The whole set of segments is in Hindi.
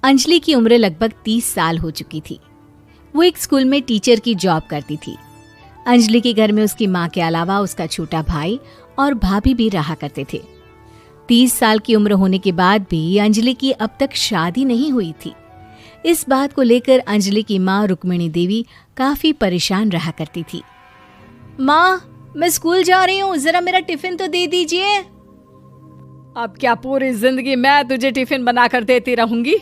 अंजलि की उम्र लगभग 30 साल हो चुकी थी। वो एक स्कूल में टीचर की जॉब करती थी। अंजलि के घर में उसकी माँ के अलावा उसका छोटा भाई और भाभी भी रहा करते थे। 30 साल की उम्र होने के बाद भी अंजलि की अब तक शादी नहीं हुई थी। इस बात को लेकर अंजलि की माँ रुक्मिणी देवी काफी परेशान रहा करती थी। माँ, मैं स्कूल जा रही हूँ, जरा मेरा टिफिन तो दे दीजिए। अब क्या पूरी जिंदगी मैं तुझे टिफिन बनाकर देती रहूंगी?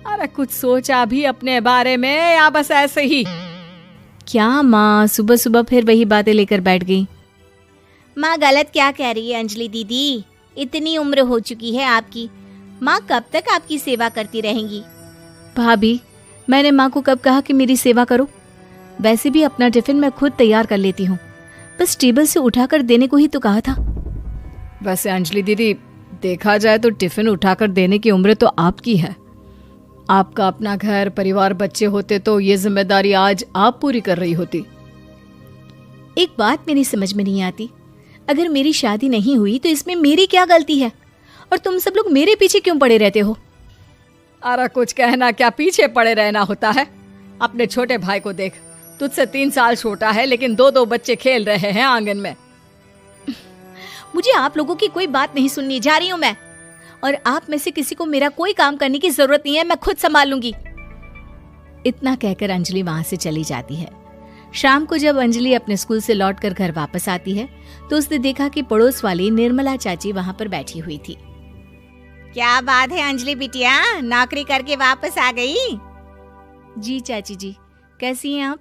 अरे कुछ सोचा भी अपने बारे में या बस ऐसे ही? क्या माँ, सुबह सुबह फिर वही बातें लेकर बैठ गई। माँ गलत क्या कह रही है अंजलि दीदी? इतनी उम्र हो चुकी है आपकी, माँ कब तक आपकी सेवा करती रहेंगी? भाभी, मैंने माँ को कब कहा कि मेरी सेवा करो? वैसे भी अपना टिफिन मैं खुद तैयार कर लेती हूँ, बस टेबल से उठाकर देने को ही तो कहा था। वैसे अंजलि दीदी, देखा जाए तो टिफिन उठाकर देने की उम्र तो आपकी है। आपका अपना घर परिवार बच्चे होते तो ये जिम्मेदारी आज आप पूरी कर रही होती। एक बात मेरी समझ में नहीं आती, अगर मेरी शादी नहीं हुई तो इसमें मेरी क्या गलती है और तुम सब लोग मेरे पीछे क्यों पड़े रहते हो? अरे कुछ कहना क्या पीछे पड़े रहना होता है? अपने छोटे भाई को देख, तुझसे 3 साल छोटा है लेकिन 2 बच्चे खेल रहे हैं आंगन में। मुझे आप लोगों की कोई बात नहीं सुननी, जा रही हूँ मैं। और आप में से किसी को मेरा कोई काम करने की जरूरत नहीं है, मैं खुद संभाल लूंगी। इतना कहकर अंजलि वहां से चली जाती है। शाम को जब अंजलि अपने स्कूल से लौटकर घर वापस आती है तो उसने देखा कि पड़ोस वाली निर्मला चाची वहां पर बैठी हुई थी। क्या बात है अंजलि बिटिया, नौकरी करके वापस आ गई? जी चाची जी, कैसी हैं आप?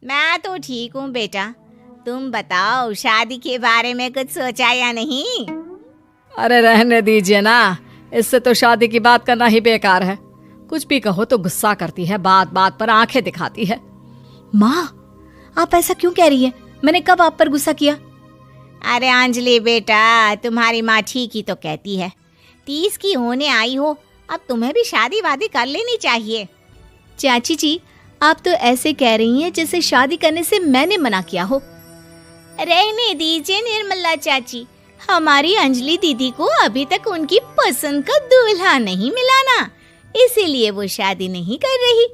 मैं तो ठीक हूँ बेटा, तुम बताओ शादी के बारे में कुछ सोचा या नहीं? अरे रहने दीजिए ना, इससे तो शादी की बात करना ही बेकार है। कुछ भी कहो तो गुस्सा करती है, बात बात पर आंखें दिखाती है। माँ, आप ऐसा क्यों कह रही हैं? मैंने कब आप पर गुस्सा किया? अरे अंजलि बेटा, तुम्हारी माँ ठीक ही तो कहती है। 30 की होने आई हो, अब तुम्हें भी शादी वादी कर लेनी चाहिए। चाची जी, आप तो ऐसे कह रही हैं जैसे शादी करने से मैंने मना किया हो। रहने दीजिए निर्मला चाची, हमारी अंजलि दीदी को अभी तक उनकी पसंद का दूल्हा नहीं मिला ना, इसीलिए वो शादी नहीं कर रही।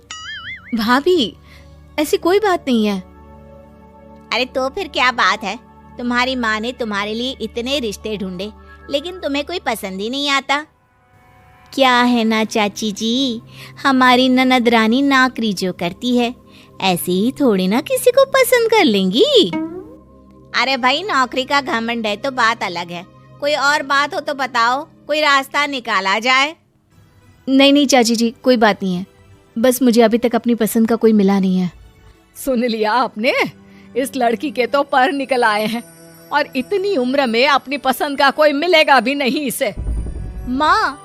भाभी, ऐसी कोई बात नहीं है। अरे तो फिर क्या बात है? तुम्हारी माँ ने तुम्हारे लिए इतने रिश्ते ढूंढे लेकिन तुम्हें कोई पसंद ही नहीं आता। क्या है ना चाची जी, हमारी ननद रानी नौकरी जो करती है ऐसे ही थोड़ी ना किसी को पसंद कर लेंगी। अरे भाई, नौकरी का घमंड है तो बात अलग है, कोई और बात हो तो बताओ, कोई रास्ता निकाला जाए। नहीं चाची जी, कोई बात नहीं है, बस मुझे अभी तक अपनी पसंद का कोई मिला नहीं है। सुन लिया आपने, इस लड़की के तो पर निकल आए हैं और इतनी उम्र में अपनी पसंद का कोई मिलेगा भी नहीं इसे। माँ,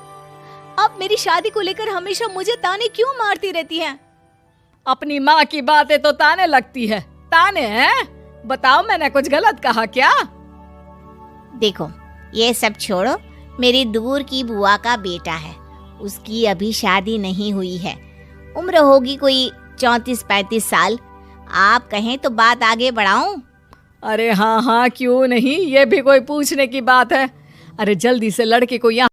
आप मेरी शादी को लेकर हमेशा मुझे ताने क्यों मारती रहती हैं? अपनी माँ की बातें तो ताने लगती है। ताने हैं? बताओ, मैंने कुछ गलत कहा क्या? देखो, ये सब छोड़ो, मेरी दूर की बुआ का बेटा है, उसकी अभी शादी नहीं हुई है, उम्र होगी कोई 34-35 साल। आप कहें तो बात आगे बढ़ाऊं? अरे हाँ हाँ, क्यों नहीं, ये भी कोई पूछने की बात है। अरे जल्दी से लड़के को यहाँ